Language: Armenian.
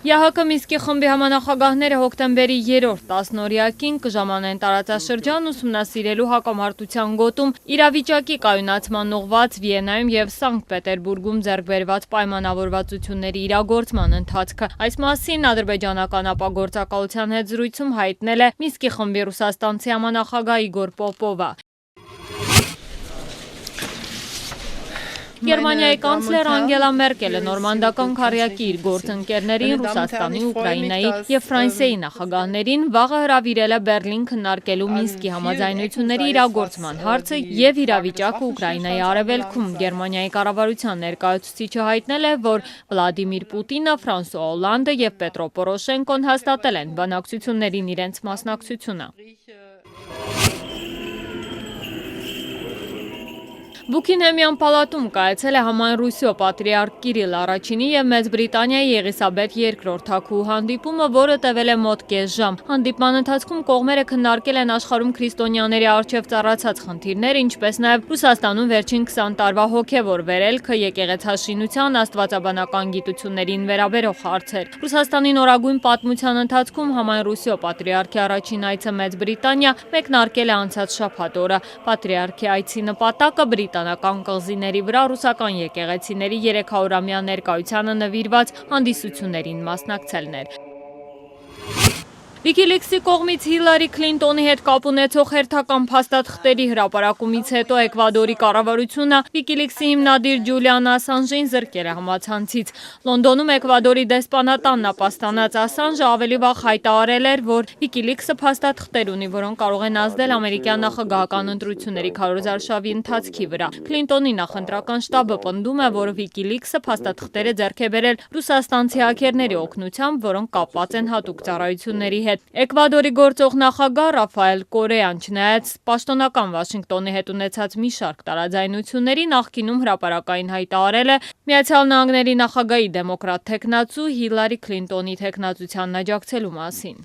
ԵՀԿ Մինսկի խմբի համանախագահները հոկտեմբերի 3-րդ 10-օրյակին կժամանեն տարածաշրջան ուսումնասիրելու հակամարտության գոտում իրավիճակի կայունացման ուղղված Վիեննայում և Սանկտ Պետերբուրգում ձեռք բերված պայմանավորվածությունների իրագործման ընթացքը։ Այս մասին ադրբեջանական ապագործակալության հետ զրույցում հայտնել է Մինսկի խմբի ռուսաստանցի համանախագահ Իգոր Պոպովը։ Գերմանիայի կանցլեր Անգելա Մերկելը նորմանդական քառյակի իր գործընկերներին Ռուսաստանի, Ուկրաինայի և Ֆրանսիայի նախագահներին վաղը հրավիրել է Բեռլին քննարկելու Մինսկի համաձայնությունների իրագործման հարցը և իրավիճակը Ուկրաինայի արևելքում։ Գերմանիայի կառավարության ներկայացուցիչը հայտնել է, որ Վլադիմիր Պուտինը, Ֆրանսուଆ Օլանդը և Պետրո Պորոշենկոն հաստատել են բանակցություններին իրենց մասնակցությունը։ Բուքինգհեմյան պալատում կայացել է համայն-Ռուսիո պատրիարք Կիրիլ առաջինի և Մեծ Բրիտանիայի Եղիսաբեթ II թագուհու հանդիպումը, որը տևել է մոտ կես ժամ։ Հանդիպման ընթացքում կողմերը քննարկել են աշխարհում քրիստոնյաների առջև ծառացած խնդիրներ, ինչպես նաև Ռուսաստանում վերջին 20 տարվա հոգևոր վերելքը, եկեղեցաշինության, աստվածաբանական գիտություններին վերաբերող հարցեր։ Ռուսաստանի նորագույն պատմության ընթացքում համայն-Ռուսիո պատրիարքի առաջին այցը Մեծ Բրիտանիա մեկնարկել է անցած շաբաթ օրը։ Պատրիարքի այցի նպատակը բրիտանական կղզիների վրա ռուսական եկեղեցիների 300-ամյա ներկայությանը նվիրված հանդիսություններին մասնակցելն էր։ Վիկիլիքսի կողմից Հիլարի Քլինտոնի հետ կապ ունեցող հերթական փաստաթղթերի հրապարակումից հետո Էկվադորի կառավարությունը Վիկիլիքսի հիմնադիր Ջուլիան Ասանժին զրկել է համացանցից։ Լոնդոնում Էկվադորի դեսպանատանն ապաստանած Ասանժը ավելի վաղ հայտարարել էր, որ Վիկիլիքսը փաստաթղթեր ունի, որոնք կարող են ազդել ամերիկյան նախագահական ընտրությունների քարոզարշավի ընթացքի վրա։ Քլինտոնի նախընտրական շտաբը պնդում է, որ Վիկիլիքսը փաստաթղթերը ձեռք է բերել ռուսաստանցի հաքերների օգնությամբ, որոնք կապված են հատուկ ծառայությունների հետ։ Էկվադորի գործող նախագահ Ռաֆայել Կորեան, չնայած պաշտոնական Վաշինգտոնի հետ ունեցած մի շարք տարաձայնությունների, նախկինում հրապարակային հայտարարել է Միացյալ Նահանգների նախագահի դեմոկրատ թեկնածու Հիլարի Քլինտոնի թեկնածությանն աջակցելու մասին։